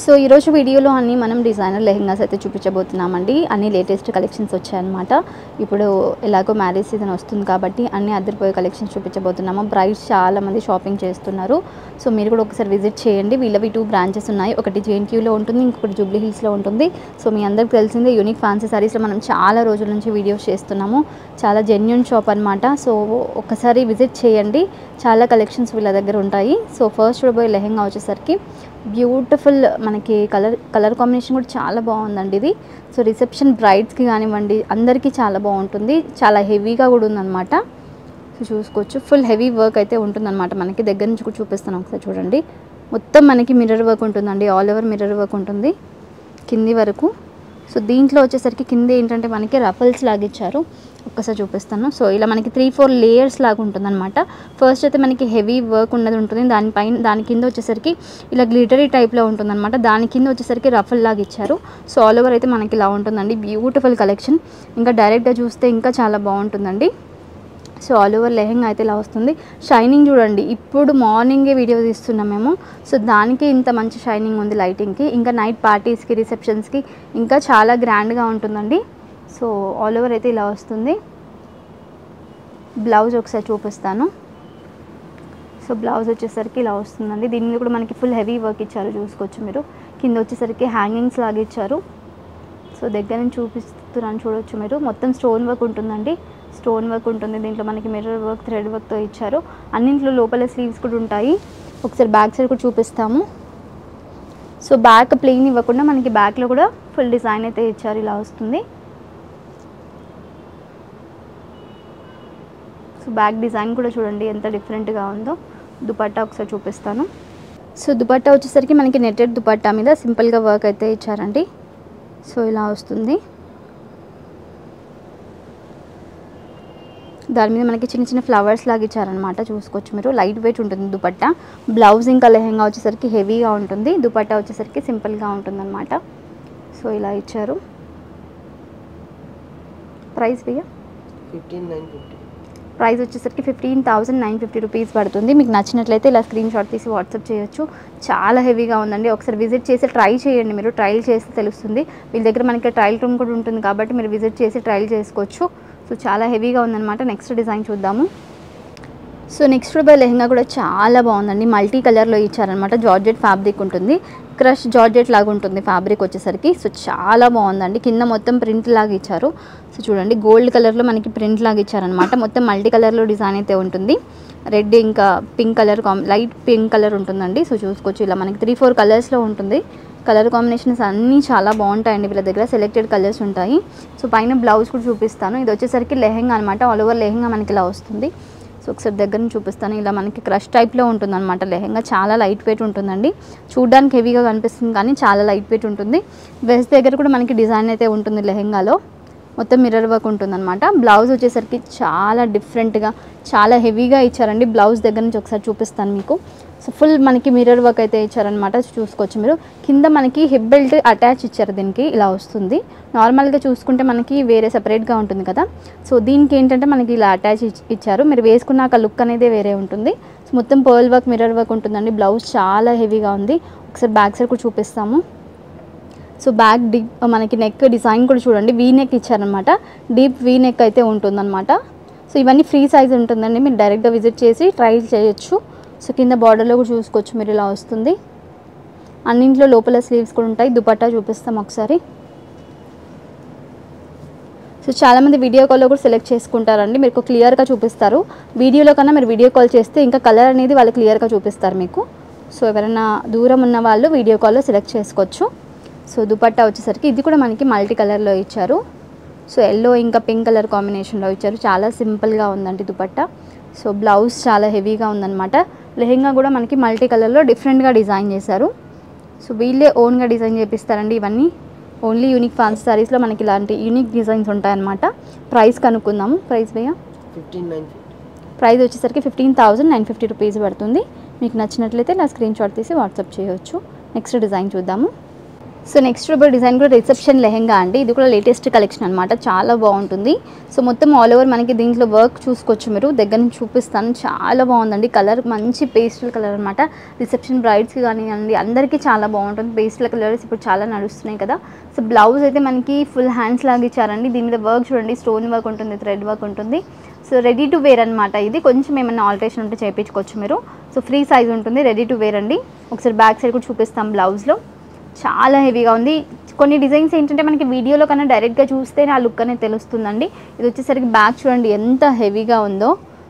So ఈరోజు వీడియోలో అన్నీ మనం డిజైనర్ లెహెంగాస్ అయితే చూపించబోతున్నామండి. అన్ని లేటెస్ట్ కలెక్షన్స్ వచ్చాయన్నమాట. ఇప్పుడు ఎలాగో మ్యారేజ్ సీజన్ వస్తుంది కాబట్టి అన్ని అద్దరిపోయే కలెక్షన్స్ చూపించబోతున్నాము. బ్రైడ్స్ చాలామంది షాపింగ్ చేస్తున్నారు. సో మీరు కూడా ఒకసారి విజిట్ చేయండి. వీళ్ళవి 2 బ్రాంచెస్ ఉన్నాయి. ఒకటి జేఎన్టీయూలో ఉంటుంది, ఇంకొకటి జూబ్లీ హిల్స్లో ఉంటుంది. సో మీ అందరికి తెలిసిందే యూనిక్ ఫ్యాన్సీ సారీస్లో మనం చాలా రోజుల నుంచి వీడియోస్ చేస్తున్నాము. చాలా జెన్యూన్ షాప్ అనమాట. సో ఒకసారి విజిట్ చేయండి. చాలా కలెక్షన్స్ వీళ్ళ దగ్గర ఉంటాయి. సో ఫస్ట్ చూడబోయే లెహెంగా వచ్చేసరికి బ్యూటిఫుల్ మనకి కలర్ కాంబినేషన్ కూడా చాలా బాగుందండి ఇది. సో రిసెప్షన్ బ్రైడ్స్కి కానివ్వండి అందరికీ చాలా బాగుంటుంది. చాలా హెవీగా కూడా ఉందన్నమాట. సో చూసుకోవచ్చు, ఫుల్ హెవీ వర్క్ అయితే ఉంటుందన్నమాట. మనకి దగ్గర నుంచి కూడా చూపిస్తాను, ఒకసారి చూడండి. మొత్తం మనకి మిర్రర్ వర్క్ ఉంటుందండి, ఆల్ ఓవర్ మిర్రర్ వర్క్ ఉంటుంది కింది వరకు. సో దీంట్లో వచ్చేసరికి కింద ఏంటంటే మనకి రఫల్స్ లాగా ఇచ్చారు, ఒక్కసారి చూపిస్తాను. సో ఇలా మనకి 3-4 లేయర్స్ లాగా ఉంటుందన్నమాట. ఫస్ట్ అయితే మనకి హెవీ వర్క్ ఉన్నది ఉంటుంది, దాని కింద వచ్చేసరికి ఇలా గ్లిటరీ టైప్లో ఉంటుందన్నమాట. దాని కింద వచ్చేసరికి రఫల్ లాగా ఇచ్చారు. సో ఆల్ ఓవర్ అయితే మనకి ఇలా ఉంటుందండి. Beautiful collection. ఇంకా డైరెక్ట్గా చూస్తే ఇంకా చాలా బాగుంటుందండి. సో ఆల్ ఓవర్ లెహెంగా అయితే ఇలా వస్తుంది. షైనింగ్ చూడండి, ఇప్పుడు మార్నింగే వీడియో తీస్తున్నాం మేము. సో దానికి ఇంత మంచి షైనింగ్ ఉంది లైటింగ్కి. ఇంకా నైట్ పార్టీస్కి, రిసెప్షన్స్కి ఇంకా చాలా గ్రాండ్గా ఉంటుందండి. సో ఆల్ ఓవర్ అయితే ఇలా వస్తుంది. బ్లౌజ్ ఒకసారి చూపిస్తాను. సో బ్లౌజ్ వచ్చేసరికి ఇలా వస్తుందండి. దీని మీద కూడా మనకి ఫుల్ హెవీ వర్క్ ఇచ్చారు, చూసుకోవచ్చు మీరు. కింద వచ్చేసరికి హ్యాంగింగ్స్ లాగా ఇచ్చారు. సో దగ్గర నుంచి చూపిస్తున్నాను, చూడవచ్చు మీరు. మొత్తం స్టోన్ వర్క్ ఉంటుందండి, స్టోన్ వర్క్ ఉంటుంది. దీంట్లో మనకి మిర్రర్ వర్క్, థ్రెడ్ వర్క్తో ఇచ్చారు. అన్నింట్లో లోపల స్లీవ్స్ కూడా ఉంటాయి. ఒకసారి బ్యాక్ సైడ్ కూడా చూపిస్తాము. సో బ్యాక్ ప్లెయిన్ ఇవ్వకుండా మనకి బ్యాక్లో కూడా ఫుల్ డిజైన్ అయితే ఇచ్చారు, ఇలా వస్తుంది. సో బ్యాక్ డిజైన్ కూడా చూడండి ఎంత డిఫరెంట్గా ఉందో. దుపట్టా ఒకసారి చూపిస్తాను. సో దుపట్టా వచ్చేసరికి మనకి నెట్టెడ్ దుపట్టా మీద సింపుల్గా వర్క్ అయితే ఇచ్చారండి. సో ఇలా వస్తుంది. దాని మీద మనకి చిన్న చిన్న ఫ్లవర్స్ లాగా ఇచ్చారనమాట, చూసుకోవచ్చు మీరు. లైట్ వెయిట్ ఉంటుంది దుపట్టా. బ్లౌజ్ ఇంకా లెహెంగా వచ్చేసరికి హెవీగా ఉంటుంది, దుపట్టా వచ్చేసరికి సింపుల్గా ఉంటుందన్నమాట. సో ఇలా ఇచ్చారు. ప్రైస్ భయ్యా 15,950. ప్రైస్ వచ్చేసరికి 15,950 రూపీస్ పడుతుంది. మీకు నచ్చినట్లయితే ఇలా స్క్రీన్ షాట్ తీసి వాట్సాప్ చేయొచ్చు. చాలా హెవీగా ఉందండి. ఒకసారి విజిట్ చేసి ట్రై చేయండి, మీరు ట్రయల్ చేస్తే తెలుస్తుంది. వీళ్ళ దగ్గర మనకి ట్రయల్ రూమ్ కూడా ఉంటుంది కాబట్టి మీరు విజిట్ చేసి ట్రయల్ చేసుకోవచ్చు. సో చాలా హెవీగా ఉందన్నమాట. నెక్స్ట్ డిజైన్ చూద్దాము. సో నెక్స్ట్ రూపాయి లెహెంగా కూడా చాలా బాగుందండి. మల్టీ కలర్లో ఇచ్చారనమాట. జార్జెట్ ఫ్యాబ్రిక్ ఉంటుంది, క్రష్ జార్జెట్ లాగా ఉంటుంది ఫ్యాబ్రిక్ వచ్చేసరికి. సో చాలా బాగుందండి. కింద మొత్తం ప్రింట్ లాగా ఇచ్చారు. సో చూడండి, గోల్డ్ కలర్లో మనకి ప్రింట్ లాగా ఇచ్చారనమాట. మొత్తం మల్టీ కలర్లో డిజైన్ అయితే ఉంటుంది. రెడ్ ఇంకా pink colour, light pink colour ఉంటుందండి. సో చూసుకోవచ్చు, ఇలా మనకి 3-4 కలర్స్లో ఉంటుంది. కలర్ కాంబినేషన్స్ అన్నీ చాలా బాగుంటాయండి. వీళ్ళ దగ్గర సెలెక్టెడ్ కలర్స్ ఉంటాయి. సో పైన బ్లౌజ్ కూడా చూపిస్తాను. ఇది వచ్చేసరికి లెహెంగా అనమాట. ఆల్ ఓవర్ లెహెంగా మనకి ఇలా వస్తుంది. సో ఒకసారి దగ్గర నుంచి చూపిస్తాను. ఇలా మనకి క్రష్ టైప్లో ఉంటుంది అనమాట లెహెంగా. చాలా లైట్ వెయిట్ ఉంటుందండి. చూడడానికి హెవీగా కనిపిస్తుంది కానీ చాలా లైట్ వెయిట్ ఉంటుంది. వెస్ట్ దగ్గర కూడా మనకి డిజైన్ అయితే ఉంటుంది లెహెంగాలో. మొత్తం మిర్రర్ వర్క్ ఉంటుందన్నమాట. బ్లౌజ్ వచ్చేసరికి చాలా డిఫరెంట్గా, చాలా హెవీగా ఇచ్చారండి. బ్లౌజ్ దగ్గర నుంచి ఒకసారి చూపిస్తాను మీకు. సో ఫుల్ మనకి మిర్రర్ వర్క్ అయితే ఇచ్చారనమాట, చూసుకోవచ్చు మీరు. కింద మనకి హిప్ బెల్ట్ అటాచ్ ఇచ్చారు దీనికి, ఇలా వస్తుంది. నార్మల్గా చూసుకుంటే మనకి వేరే సపరేట్గా ఉంటుంది కదా. సో దీనికి ఏంటంటే మనకి ఇలా అటాచ్ ఇచ్చారు. మీరు వేసుకున్నాక లుక్ అనేది వేరే ఉంటుంది. సో మొత్తం పర్ల్ వర్క్, మిర్రర్ వర్క్ ఉంటుందండి. బ్లౌజ్ చాలా హెవీగా ఉంది. ఒకసారి బ్యాక్ సైడ్ కూడా చూపిస్తాము. సో బ్యాక్ డీప్ మనకి నెక్ డిజైన్ కూడా చూడండి, వీ నెక్ ఇచ్చారనమాట. డీప్ వీ నెక్ అయితే ఉంటుందన్నమాట. సో ఇవన్నీ ఫ్రీ సైజ్ ఉంటుందండి, మీరు డైరెక్ట్గా విజిట్ చేసి ట్రై చేయొచ్చు. సో కింద బార్డర్లో కూడా చూసుకోవచ్చు మీరు, ఇలా వస్తుంది. అన్నింట్లో లోపల స్లీవ్స్ కూడా ఉంటాయి. దుపట్టా చూపిస్తాం ఒకసారి. సో చాలామంది వీడియో కాల్లో కూడా సెలెక్ట్ చేసుకుంటారండి, మీకు క్లియర్గా చూపిస్తారు. వీడియోలో కన్నా మీరు వీడియో కాల్ చేస్తే ఇంకా కలర్ అనేది వాళ్ళు క్లియర్గా చూపిస్తారు మీకు. సో ఎవరైనా దూరం ఉన్న వాళ్ళు వీడియో కాల్లో సెలెక్ట్ చేసుకోవచ్చు. సో దుపట్టా వచ్చేసరికి ఇది కూడా మనకి మల్టీ కలర్లో ఇచ్చారు. సో ఎల్లో ఇంకా పింక్ కలర్ కాంబినేషన్లో ఇచ్చారు. చాలా సింపుల్గా ఉందండి దుపట్టా. సో బ్లౌజ్ చాలా హెవీగా ఉందన్నమాట. లెహెంగా కూడా మనకి మల్టీ కలర్లో డిఫరెంట్గా డిజైన్ చేశారు. సో వీళ్ళే ఓన్గా డిజైన్ చేపిస్తారండి ఇవన్నీ. ఓన్లీ యూనిక్ ఫ్యాన్సీ సారీస్లో మనకి ఇలాంటి యూనిక్ డిజైన్స్ ఉంటాయన్నమాట. ప్రైస్ కనుక్కుందాము. ప్రైస్ భయ్యా 15,950. ప్రైస్ వచ్చేసరికి 15,950 రూపీస్ పడుతుంది. మీకు నచ్చినట్లయితే నా స్క్రీన్ షాట్ తీసి వాట్సాప్ చేయవచ్చు. నెక్స్ట్ డిజైన్ చూద్దాము. సో నెక్స్ట్ డిజైన్ కూడా రిసెప్షన్ లెహెంగా అండి. ఇది కూడా లేటెస్ట్ కలెక్షన్ అనమాట, చాలా బాగుంటుంది. సో మొత్తం ఆల్ ఓవర్ మనకి దీంట్లో వర్క్ చూసుకోవచ్చు మీరు, దగ్గర నుంచి చూపిస్తాను. చాలా బాగుందండి, కలర్ మంచి పేస్టల్ కలర్ అనమాట. రిసెప్షన్ బ్రైడ్స్కి కానివ్వండి అందరికీ చాలా బాగుంటుంది. పేస్టల్ కలర్స్ ఇప్పుడు చాలా నడుస్తున్నాయి కదా. సో బ్లౌజ్ అయితే మనకి ఫుల్ హ్యాండ్స్ లాగా ఇచ్చారండి. దీని మీద వర్క్ చూడండి, స్టోన్ వర్క్ ఉంటుంది, థ్రెడ్ వర్క్ ఉంటుంది. సో రెడీ టు వేర్ అనమాట. ఇది కొంచెం ఏమైనా ఆల్టరేషన్ ఉంటే చేయించుకోవచ్చు మీరు. సో ఫ్రీ సైజ్ ఉంటుంది, రెడీ టు వేర్ అండి. ఒకసారి బ్యాక్ సైడ్ కూడా చూపిస్తాం. బ్లౌజ్లో చాలా హెవీగా ఉంది. కొన్ని డిజైన్స్ ఏంటంటే మనకి వీడియోలో కన్నా డైరెక్ట్గా చూస్తేనే ఆ లుక్ అనేది తెలుస్తుందండి. ఇది వచ్చేసరికి బ్యాక్ చూడండి ఎంత హెవీగా ఉందో.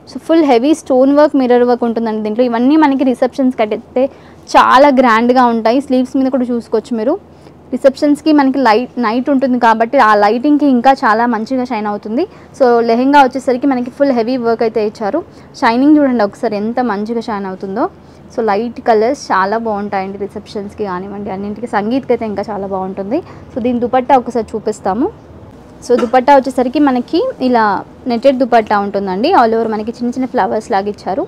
So full heavy stone work, mirror work ఉంటుందండి దీంట్లో. ఇవన్నీ మనకి రిసెప్షన్స్కి అయితే చాలా గ్రాండ్గా ఉంటాయి. స్లీవ్స్ మీద కూడా చూసుకోవచ్చు మీరు. రిసెప్షన్స్కి మనకి నైట్ ఉంటుంది కాబట్టి ఆ లైటింగ్కి ఇంకా చాలా మంచిగా షైన్ అవుతుంది. సో లెహెంగా వచ్చేసరికి మనకి ఫుల్ హెవీ వర్క్ అయితే ఇచ్చారు. షైనింగ్ చూడండి ఒకసారి ఎంత మంచిగా షైన్ అవుతుందో. సో లైట్ కలర్స్ చాలా బాగుంటాయండి రిసెప్షన్స్కి కానివ్వండి, అన్నింటికి. సంగీత్కి అయితే ఇంకా చాలా బాగుంటుంది. సో దీని దుపట్టా ఒకసారి చూపిస్తాము. సో దుపట్టా వచ్చేసరికి మనకి ఇలా నెట్టెడ్ దుపట్టా ఉంటుందండి. ఆల్ ఓవర్ మనకి చిన్న చిన్న ఫ్లవర్స్ లాగా ఇచ్చారు.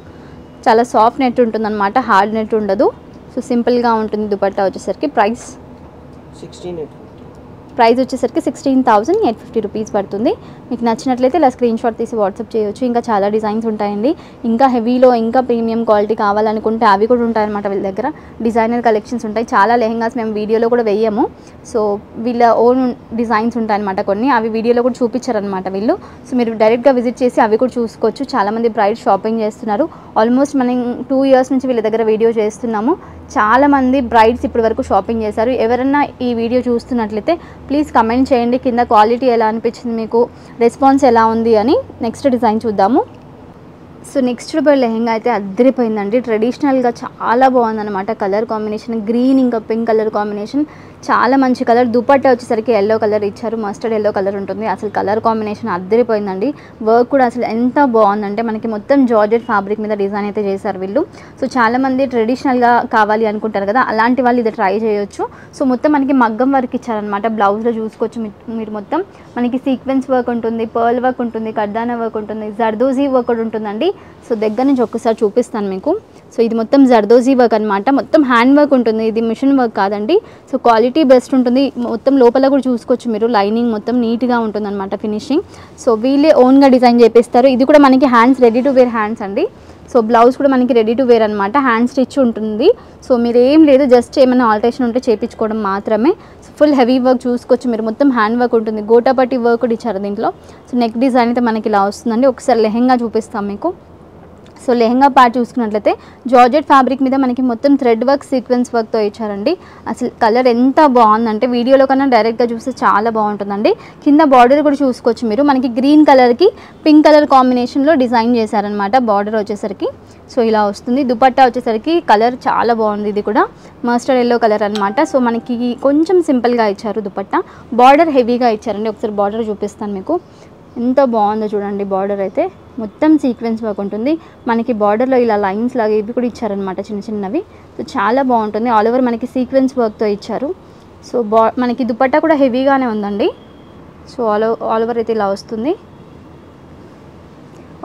చాలా సాఫ్ట్ నెట్ ఉంటుందన్నమాట, హార్డ్ నెట్ ఉండదు. సో సింపుల్గా ఉంటుంది దుపట్టా వచ్చేసరికి. ప్రైస్ 16,850. ప్రైస్ వచ్చేసరికి 16,850 రూపీస్ పడుతుంది. మీకు నచ్చినట్లయితే ఇలా స్క్రీన్ షాట్ తీసి వాట్సాప్ చేయొచ్చు. ఇంకా చాలా డిజైన్స్ ఉంటాయండి. ఇంకా హెవీలో ఇంకా ప్రీమియం క్వాలిటీ కావాలనుకుంటే అవి కూడా ఉంటాయన్నమాట వీళ్ళ దగ్గర. డిజైనర్ కలెక్షన్స్ ఉంటాయి. చాలా లెహెంగాస్ మేము వీడియోలో కూడా వేయము. సో వీళ్ళ ఓన్ డిజైన్స్ ఉంటాయన్నమాట కొన్ని, అవి వీడియోలో కూడా చూపించారనమాట వీళ్ళు. సో మీరు డైరెక్ట్గా విజిట్ చేసి అవి కూడా చూసుకోవచ్చు. చాలామంది బ్రైడ్ షాపింగ్ చేస్తున్నారు. ఆల్మోస్ట్ మనం 2 years నుంచి వీళ్ళ దగ్గర వీడియో చేస్తున్నాము. చాలామంది బ్రైడ్స్ ఇప్పటి వరకు షాపింగ్ చేశారు. ఎవరన్నా ఈ వీడియో చూస్తున్నట్లయితే ప్లీజ్ కమెంట్ చేయండి కింద, క్వాలిటీ ఎలా అనిపించింది మీకు, రెస్పాన్స్ ఎలా ఉంది అని. నెక్స్ట్ డిజైన్ చూద్దాము. సో నెక్స్ట్ లెహెంగా అయితే అద్దరిపోయిందండి. ట్రెడిషనల్గా చాలా బాగుందన్నమాట. కలర్ కాంబినేషన్ గ్రీన్ ఇంకా పింక్ కలర్ కాంబినేషన్ చాలా మంచి కలర్. దుపట్టా వచ్చేసరికి ఎల్లో కలర్ ఇచ్చారు, మస్టర్డ్ ఎల్లో కలర్ ఉంటుంది. అసలు కలర్ కాంబినేషన్ అద్దరిపోయిందండి. వర్క్ కూడా అసలు ఎంత బాగుందంటే మనకి మొత్తం జార్జెట్ ఫ్యాబ్రిక్ మీద డిజైన్ అయితే చేశారు వీళ్ళు. సో చాలామంది ట్రెడిషనల్గా కావాలి అనుకుంటారు కదా, అలాంటి వాళ్ళు ఇది ట్రై చేయొచ్చు. సో మొత్తం మనకి మగ్గం వర్క్ ఇచ్చారనమాట. బ్లౌజ్లో చూసుకోవచ్చు మీరు. మొత్తం మనకి సీక్వెన్స్ వర్క్ ఉంటుంది, పర్ల్ వర్క్ ఉంటుంది, కర్దానా వర్క్ ఉంటుంది, జర్దోజీ వర్క్ కూడా ఉంటుందండి. సో దగ్గర నుంచి ఒక్కసారి చూపిస్తాను మీకు. సో ఇది మొత్తం జర్దోజీ వర్క్ అనమాట. మొత్తం హ్యాండ్ వర్క్ ఉంటుంది, ఇది మిషన్ వర్క్ కాదండి. సో క్వాలిటీ బెస్ట్ ఉంటుంది. మొత్తం లోపల కూడా చూసుకోవచ్చు మీరు, లైనింగ్ మొత్తం నీట్గా ఉంటుంది అనమాట ఫినిషింగ్. సో వీళ్ళే ఓన్గా డిజైన్ చేపిస్తారు. ఇది కూడా మనకి hands, ready to wear hands అండి. సో బ్లౌజ్ కూడా మనకి రెడీ టు వేర్ అనమాట, హ్యాండ్ స్టిచ్ ఉంటుంది. సో మీరు ఏం లేదు, జస్ట్ ఏమైనా ఆల్టరేషన్ ఉంటే చేయించుకోవడం మాత్రమే. ఫుల్ హెవీ వర్క్ చూసుకోవచ్చు మీరు. మొత్తం హ్యాండ్ వర్క్ ఉంటుంది, గోటాపట్టి వర్క్ కూడా ఇచ్చారు దీంట్లో. సో నెక్ డిజైన్ అయితే మనకి ఇలా వస్తుందండి. ఒకసారి లెహెంగా చూపిస్తాం మీకు. సో లెహెంగా పార్ట్ చూసుకున్నట్లయితే జార్జెట్ ఫ్యాబ్రిక్ మీద మనకి మొత్తం థ్రెడ్ వర్క్, సీక్వెన్స్ వర్క్తో ఇచ్చారండి. అసలు కలర్ ఎంత బాగుందంటే వీడియోలో కన్నా డైరెక్ట్గా చూస్తే చాలా బాగుంటుందండి. కింద బార్డర్ కూడా చూసుకోవచ్చు మీరు. మనకి గ్రీన్ కలర్కి పింక్ కలర్ కాంబినేషన్లో డిజైన్ చేశారనమాట బార్డర్ వచ్చేసరికి. సో ఇలా వస్తుంది. దుపట్టా వచ్చేసరికి కలర్ చాలా బాగుంది. ఇది కూడా మస్టర్డ్ ఎల్లో కలర్ అనమాట. సో మనకి కొంచెం సింపుల్గా ఇచ్చారు దుపట్టా. బార్డర్ హెవీగా ఇచ్చారండి. ఒకసారి బార్డర్ చూపిస్తాను మీకు. ఎంత బాగుందో చూడండి. బార్డర్ అయితే మొత్తం సీక్వెన్స్ వర్క్ ఉంటుంది. మనకి బార్డర్లో ఇలా లైన్స్ లాగా ఇవి కూడా ఇచ్చారనమాట, చిన్న చిన్నవి. సో చాలా బాగుంటుంది. ఆల్ ఓవర్ మనకి సీక్వెన్స్ వర్క్తో ఇచ్చారు. సో మనకి దుపట్టా కూడా హెవీగానే ఉందండి. సో ఆల్ ఓవర్ అయితే ఇలా వస్తుంది.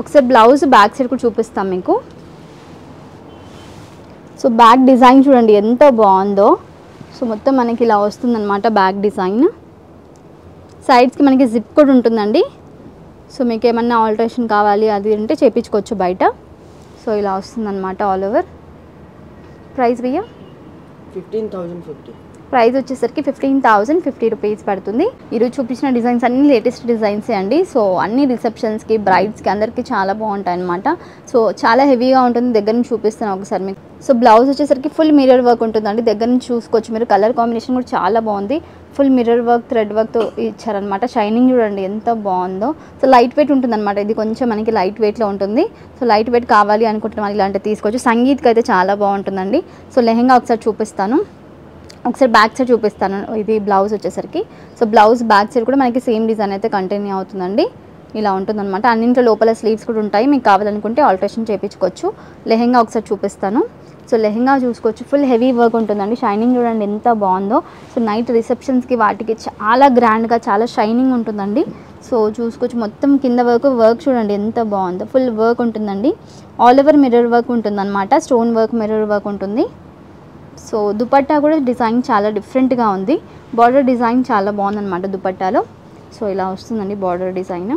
ఒకసారి బ్లౌజ్ బ్యాక్ సైడ్ కూడా చూపిస్తాం మీకు. సో బ్యాక్ డిజైన్ చూడండి ఎంత బాగుందో. సో మొత్తం మనకి ఇలా వస్తుందన్నమాట బ్యాక్ డిజైన్. సైడ్స్కి మనకి జిప్ కూడా ఉంటుందండి. సో మీకు ఏమన్నా ఆల్టరేషన్ కావాలి అది అంటే చేయించుకోవచ్చు బయట. సో ఇలా వస్తుందన్నమాట ఆల్ ఓవర్. ప్రైస్ భయ్యా 15,050. ప్రైస్ వచ్చేసరికి 15,050 రూపీస్ పడుతుంది. ఈరోజు చూపించిన డిజైన్స్ అన్ని లేటెస్ట్ డిజైన్సే అండి. సో అన్ని రిసెప్షన్స్కి, బ్రైడ్స్కి అందరికీ చాలా బాగుంటాయి అనమాట. సో చాలా హెవీగా ఉంటుంది. దగ్గర నుంచి చూపిస్తాను ఒకసారి మీకు. సో బ్లౌజ్ వచ్చేసరికి ఫుల్ మిర్రర్ వర్క్ ఉంటుందండి. దగ్గర నుంచి చూసుకోవచ్చు మీరు. కలర్ కాంబినేషన్ కూడా చాలా బాగుంది. ఫుల్ మిర్రర్ వర్క్, థ్రెడ్ వర్క్తో ఇచ్చారనమాట. షైనింగ్ చూడండి ఎంత బాగుందో. సో లైట్ వెయిట్ ఉంటుందన్నమాట. ఇది కొంచెం మనకి లైట్ వెయిట్లో ఉంటుంది. సో లైట్ వెయిట్ కావాలి అనుకుంటున్న వాళ్ళు ఇలాంటివి తీసుకోవచ్చు. సంగీత్కి అయితే చాలా బాగుంటుందండి. సో లెహెంగా ఒకసారి చూపిస్తాను. ఒకసారి బ్యాక్ సైడ్ చూపిస్తాను. ఇది బ్లౌజ్ వచ్చేసరికి. సో బ్లౌజ్ బ్యాక్ సైడ్ కూడా మనకి సేమ్ డిజైన్ అయితే కంటిన్యూ అవుతుందండి. ఇలా ఉంటుందన్నమాట. అన్నింట్లో లోపల స్లీవ్స్ కూడా ఉంటాయి. మీకు కావాలనుకుంటే ఆల్టరేషన్ చేయించుకోవచ్చు. లెహెంగా ఒకసారి చూపిస్తాను. సో లెహెంగా చూసుకోవచ్చు. ఫుల్ హెవీ వర్క్ ఉంటుందండి. షైనింగ్ చూడండి ఎంత బాగుందో. సో నైట్ రిసెప్షన్స్కి వాటికి చాలా గ్రాండ్గా, చాలా షైనింగ్ ఉంటుందండి. సో చూసుకోవచ్చు. మొత్తం కింద వర్క్ చూడండి ఎంత బాగుందో. ఫుల్ వర్క్ ఉంటుందండి. ఆల్ ఓవర్ మిర్రర్ వర్క్ ఉంటుందన్నమాట. స్టోన్ వర్క్, మిర్రర్ వర్క్ ఉంటుంది. సో దుపట్టా కూడా డిజైన్ చాలా డిఫరెంట్గా ఉంది. బార్డర్ డిజైన్ చాలా బాగుందన్నమాట దుపట్టాలో. సో ఇలా వస్తుందండి బార్డర్ డిజైన్.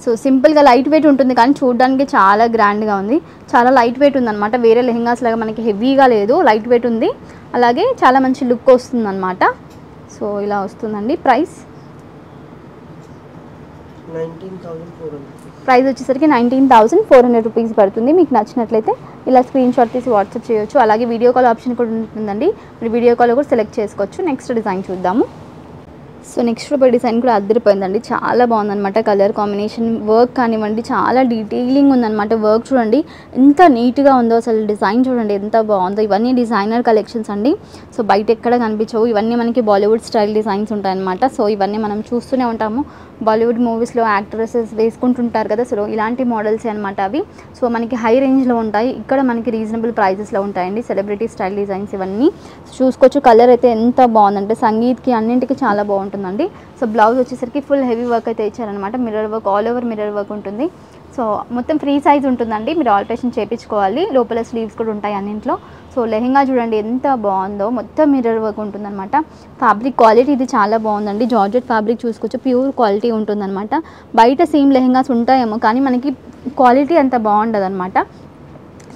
సో సింపుల్గా లైట్ వెయిట్ ఉంటుంది కానీ చూడడానికి చాలా గ్రాండ్గా ఉంది. చాలా లైట్ వెయిట్ ఉందన్నమాట. వేరే లెహెంగాస్ లాగా మనకి హెవీగా లేదు, లైట్ వెయిట్ ఉంది. అలాగే చాలా మంచి లుక్ వస్తుందన్నమాట. సో ఇలా వస్తుందండి. ప్రైస్ 19,400. ప్రైస్ వచ్చేసరికి 19,400 రూపీస్ పడుతుంది. మీకు నచ్చినట్లయితే ఇలా స్క్రీన్ షాట్ తీసి వాట్సాప్ చేయొచ్చు. అలాగే వీడియో కాల్ ఆప్షన్ కూడా ఉంటుందండి. మీరు వీడియో కాల్ కూడా సెలెక్ట్ చేసుకోవచ్చు. నెక్స్ట్ డిజైన్ చూద్దాము. సో నెక్స్ట్ డిజైన్ కూడా అద్దరిపోయిందండి. చాలా బాగుందన్నమాట. కలర్ కాంబినేషన్, వర్క్ కానివ్వండి, చాలా డీటెయిలింగ్ ఉందన్నమాట. వర్క్ చూడండి ఎంత నీట్గా ఉందో, అసలు డిజైన్ చూడండి ఎంత బాగుందో. ఇవన్నీ డిజైనర్ కలెక్షన్స్ అండి. సో బయట ఎక్కడ కనిపించవు. ఇవన్నీ మనకి బాలీవుడ్ స్టైల్ డిజైన్స్ ఉంటాయన్నమాట. సో ఇవన్నీ మనం చూస్తూనే ఉంటాము. బాలీవుడ్ మూవీస్లో యాక్ట్రెసెస్ వేసుకుంటుంటారు కదా. సో ఇలాంటి మోడల్స్ అనమాట అవి. సో మనకి హై రేంజ్లో ఉంటాయి. ఇక్కడ మనకి రీజనబుల్ ప్రైజెస్లో ఉంటాయండి. సెలబ్రిటీ స్టైల్ డిజైన్స్ ఇవన్నీ చూసుకోవచ్చు. కలర్ అయితే ఎంత బాగుందంటే సంగీత్కి అన్నింటికి చాలా బాగుంటుందండి. సో బ్లౌజ్ వచ్చేసరికి ఫుల్ హెవీ వర్క్ అయితే ఇచ్చారనమాట. Mirror work, all over mirror work ఉంటుంది. సో మొత్తం ఫ్రీ సైజ్ ఉంటుందండి. మీరు ఆల్టరేషన్ చేయించుకోవాలి. లోపల స్లీవ్స్ కూడా ఉంటాయి అన్నింట్లో. సో లెహెంగా చూడండి ఎంత బాగుందో, మొత్తం మిర్రర్ వర్క్ ఉంటుందన్నమాట. ఫ్యాబ్రిక్ క్వాలిటీ ఇది చాలా బాగుందండి. జార్జెట్ ఫ్యాబ్రిక్ చూసుకోవచ్చు, ప్యూర్ క్వాలిటీ ఉంటుందన్నమాట. బయట సేమ్ లెహెంగాస్ ఉంటాయేమో కానీ మనకి క్వాలిటీ అంత బాగుండదు అనమాట.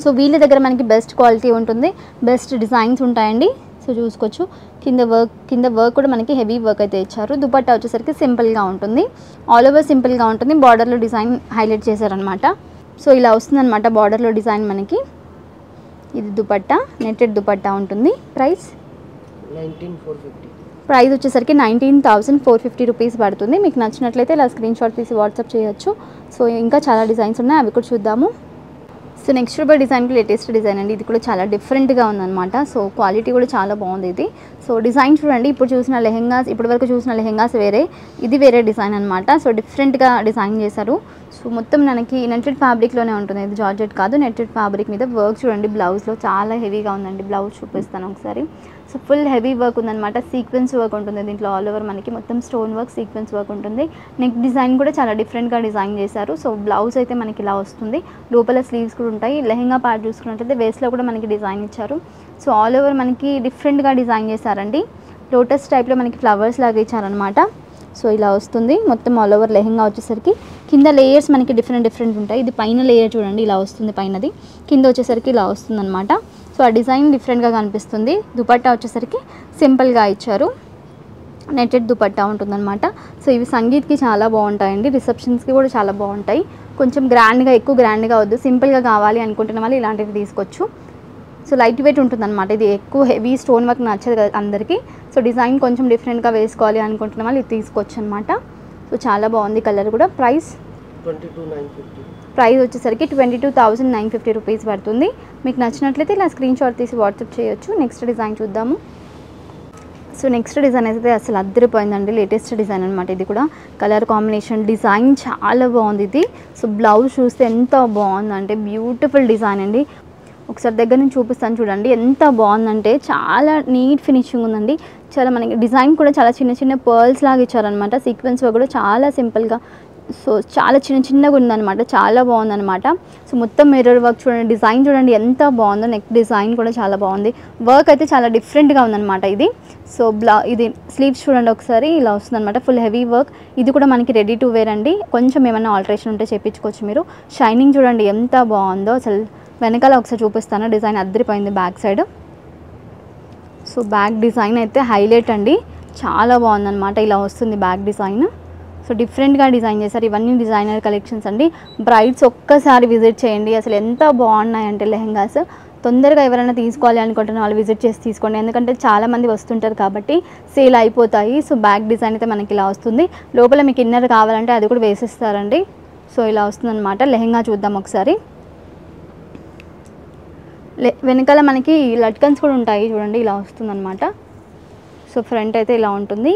సో వీళ్ళ దగ్గర మనకి బెస్ట్ క్వాలిటీ ఉంటుంది, బెస్ట్ డిజైన్స్ ఉంటాయండి. సో చూసుకోవచ్చు. కింద వర్క్ కూడా మనకి హెవీ వర్క్ అయితే ఇచ్చారు. దుపట్టా వచ్చేసరికి సింపుల్గా ఉంటుంది, ఆల్ ఓవర్ సింపుల్గా ఉంటుంది. బార్డర్లో డిజైన్ హైలైట్ చేశారనమాట. సో ఇలా వస్తుందన్నమాట బార్డర్లో డిజైన్ మనకి. ఇది దుపట్టా, నెట్టెడ్ దుపట్టా ఉంటుంది. ప్రైస్ 19,450. ప్రైస్ వచ్చేసరికి 19,450 రూపీస్ పడుతుంది. మీకు నచ్చినట్లయితే ఇలా స్క్రీన్ షాట్ తీసి వాట్సాప్ చేయొచ్చు. సో ఇంకా చాలా డిజైన్స్ ఉన్నాయి, అవి కూడా చూద్దాము. సో నెక్స్ట్ డిజైన్కి లేటెస్ట్ డిజైన్ అండి. ఇది కూడా చాలా డిఫరెంట్గా ఉందన్నమాట. సో క్వాలిటీ కూడా చాలా బాగుంది ఇది. సో డిజైన్ చూడండి. ఇప్పటి వరకు చూసిన లెహెంగాస్ వేరే, ఇది వేరే డిజైన్ అనమాట. సో డిఫరెంట్గా డిజైన్ చేశారు. సో మొత్తం మనకి నెట్టెడ్ ఫ్యాబ్రిక్లోనే ఉంటుంది. ఇది జార్జెట్ కాదు, నెట్టెడ్ ఫ్యాబ్రిక్ మీద వర్క్ చూడండి. బ్లౌజ్లో చాలా హెవీగా ఉందండి. బ్లౌజ్ చూపిస్తాను ఒకసారి. సో ఫుల్ హెవీ వర్క్ ఉందన్నమాట. సీక్వెన్స్ వర్క్ ఉంటుంది దీంట్లో. ఆల్ ఓవర్ మనకి మొత్తం స్టోన్ వర్క్, సీక్వెన్స్ వర్క్ ఉంటుంది. నెక్ డిజైన్ కూడా చాలా డిఫరెంట్గా డిజైన్ చేశారు. సో బ్లౌజ్ అయితే మనకి ఇలా వస్తుంది. లోపల స్లీవ్స్ కూడా ఉంటాయి. లెహెంగా పార్ట్ చూసుకున్నట్లయితే వేస్ట్లో కూడా మనకి డిజైన్ ఇచ్చారు. సో ఆల్ ఓవర్ మనకి డిఫరెంట్గా డిజైన్ చేశారండి. లోటస్ టైప్లో మనకి ఫ్లవర్స్ లాగా ఇచ్చారనమాట. సో ఇలా వస్తుంది మొత్తం ఆల్ ఓవర్ లెహెంగా వచ్చేసరికి. కింద లేయర్స్ మనకి డిఫరెంట్ ఉంటాయి. ఇది పైన లేయర్ చూడండి ఇలా వస్తుంది పైనది. కింద వచ్చేసరికి ఇలా వస్తుంది అనమాట. సో ఆ డిజైన్ డిఫరెంట్గా కనిపిస్తుంది. దుపట్టా వచ్చేసరికి సింపుల్గా ఇచ్చారు. నెట్టెడ్ దుపట్టా ఉంటుందన్నమాట. సో ఇవి సంగీత్కి చాలా బాగుంటాయండి. రిసెప్షన్స్కి కూడా చాలా బాగుంటాయి. కొంచెం ఎక్కువ గ్రాండ్గా వద్దు, సింపుల్గా కావాలి అనుకుంటున్న వాళ్ళు ఇలాంటివి తీసుకోవచ్చు. సో లైట్ వెయిట్ ఉంటుందన్నమాట. ఇది ఎక్కువ హెవీ స్టోన్ వర్క్ నచ్చదు కదా అందరికీ. సో డిజైన్ కొంచెం డిఫరెంట్గా వేసుకోవాలి అనుకుంటున్న వాళ్ళు ఇది తీసుకోవచ్చు అనమాట. సో చాలా బాగుంది కలర్ కూడా. ప్రైస్ 22,950. ప్రైస్ వచ్చేసరికి 22,950 రూపీస్ పడుతుంది. మీకు నచ్చినట్లయితే ఇలా స్క్రీన్ షాట్ తీసి వాట్సాప్ చేయొచ్చు. నెక్స్ట్ డిజైన్ చూద్దాము. సో నెక్స్ట్ డిజైన్ అయితే అసలు అద్దరిపోయిందండి. లేటెస్ట్ డిజైన్ అనమాట. ఇది కూడా కలర్ కాంబినేషన్, డిజైన్ చాలా బాగుంది ఇది. సో బ్లౌజ్ చూస్తే ఎంత బాగుందంటే బ్యూటిఫుల్ డిజైన్ అండి. ఒకసారి దగ్గర నుంచి చూపిస్తాను చూడండి. ఎంత బాగుందంటే చాలా నీట్ ఫినిషింగ్ ఉందండి. చాలా మనకి డిజైన్ కూడా చాలా చిన్న పర్ల్స్ లాగా ఇచ్చారనమాట. సీక్వెన్స్ కూడా చాలా సింపుల్గా, సో చాలా చిన్నగా ఉందన్నమాట. చాలా బాగుందన్నమాట. సో మొత్తం మిర్రర్ వర్క్ చూడండి. డిజైన్ చూడండి ఎంత బాగుందో. నెక్ డిజైన్ కూడా చాలా బాగుంది. వర్క్ అయితే చాలా డిఫరెంట్గా ఉందన్నమాట ఇది. సో ఇది స్లీవ్స్ చూడండి ఒకసారి ఇలా వస్తుందన్నమాట. Full heavy work. ఇది కూడా మనకి రెడీ టు వేర్ అండి. కొంచెం ఏమైనా ఆల్టరేషన్ ఉంటే చేయించుకోవచ్చు మీరు. షైనింగ్ చూడండి ఎంత బాగుందో. అసలు వెనకాల ఒకసారి చూపిస్తాను. డిజైన్ అద్దరిపోయింది back side. So back design అయితే హైలైట్ అండి. చాలా బాగుందన్నమాట. ఇలా వస్తుంది బ్యాక్ డిజైన్. సో డిఫరెంట్గా డిజైన్ చేశారు. ఇవన్నీ డిజైనర్ కలెక్షన్స్ అండి. బ్రైడ్స్ ఒక్కసారి విజిట్ చేయండి. అసలు ఎంత బాగున్నాయంటే లెహెంగాస్. తొందరగా ఎవరైనా తీసుకోవాలి అనుకుంటున్న వాళ్ళు విజిట్ చేసి తీసుకోండి. ఎందుకంటే చాలామంది వస్తుంటారు కాబట్టి సేల్ అయిపోతాయి. సో బ్యాక్ డిజైన్ అయితే మనకి ఇలా వస్తుంది. లోపల మీకు ఇన్నర్ కావాలంటే అది కూడా వేసిస్తారండి. సో ఇలా వస్తుందన్నమాట. లెహెంగా చూద్దాం ఒకసారి. వెనకాల మనకి లట్కన్స్ కూడా ఉంటాయి చూడండి. ఇలా వస్తుందన్నమాట. సో ఫ్రంట్ అయితే ఇలా ఉంటుంది.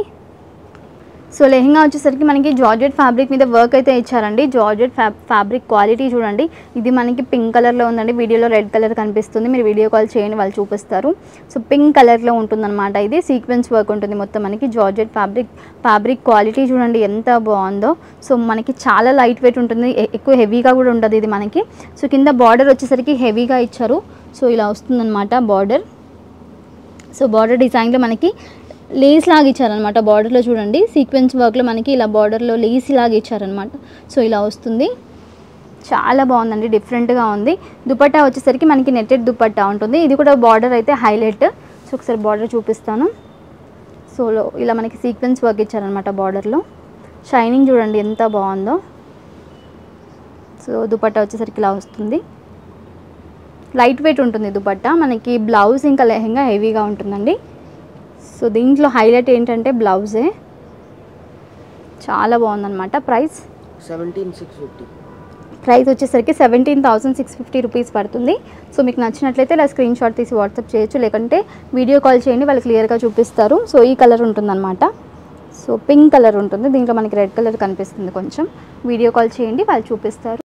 సో లెహెంగా వచ్చేసరికి మనకి జార్జెట్ ఫ్యాబ్రిక్ మీద వర్క్ అయితే ఇచ్చారండి. జార్జెట్ ఫ్యాబ్రిక్ క్వాలిటీ చూడండి. ఇది మనకి పింక్ కలర్లో ఉందండి. వీడియోలో రెడ్ కలర్ కనిపిస్తుంది. మీరు వీడియో కాల్ చేయండి, వాళ్ళు చూపిస్తారు. సో పింక్ కలర్లో ఉంటుందన్నమాట. ఇది సీక్వెన్స్ వర్క్ ఉంటుంది మొత్తం మనకి. జార్జెట్ ఫ్యాబ్రిక్ క్వాలిటీ చూడండి ఎంత బాగుందో. సో మనకి చాలా లైట్ వెయిట్ ఉంటుంది. ఎక్కువ హెవీగా కూడా ఉండదు ఇది మనకి. సో కింద బార్డర్ వచ్చేసరికి హెవీగా ఇచ్చారు. సో ఇలా వస్తుందన్నమాట బార్డర్. సో బార్డర్ డిజైన్లో మనకి లేస్ లాగా ఇచ్చారనమాట. బార్డర్లో చూడండి సీక్వెన్స్ వర్క్లో మనకి ఇలా బార్డర్లో లేస్ లాగా ఇచ్చారనమాట. సో ఇలా వస్తుంది, చాలా బాగుందండి, డిఫరెంట్గా ఉంది. దుపట్టా వచ్చేసరికి మనకి నెట్టెడ్ దుపట్టా ఉంటుంది. ఇది కూడా బార్డర్ అయితే హైలైట్. సో ఒకసారి బార్డర్ చూపిస్తాను. సో ఇలా మనకి సీక్వెన్స్ వర్క్ ఇచ్చారనమాట బార్డర్లో. షైనింగ్ చూడండి ఎంత బాగుందో. సో దుపట్టా వచ్చేసరికి ఇలా వస్తుంది, లైట్ వెయిట్ ఉంటుంది దుపట్టా. మనకి బ్లౌజ్ ఇంకా లెహెంగా హెవీగా ఉంటుందండి. సో దీంట్లో హైలైట్ ఏంటంటే బ్లౌజే, చాలా బాగుందన్నమాట. ప్రైస్ 17,650. ప్రైస్ వచ్చేసరికి 17,650 రూపీస్ పడుతుంది. సో మీకు నచ్చినట్లయితే ఇలా స్క్రీన్ షాట్ తీసి వాట్సాప్ చేయొచ్చు, లేకంటే వీడియో కాల్ చేయండి, వాళ్ళు క్లియర్గా చూపిస్తారు. సో ఈ కలర్ ఉంటుందన్నమాట. సో పింక్ కలర్ ఉంటుంది, దీంట్లో మనకి రెడ్ కలర్ కనిపిస్తుంది కొంచెం. వీడియో కాల్ చేయండి, వాళ్ళు చూపిస్తారు.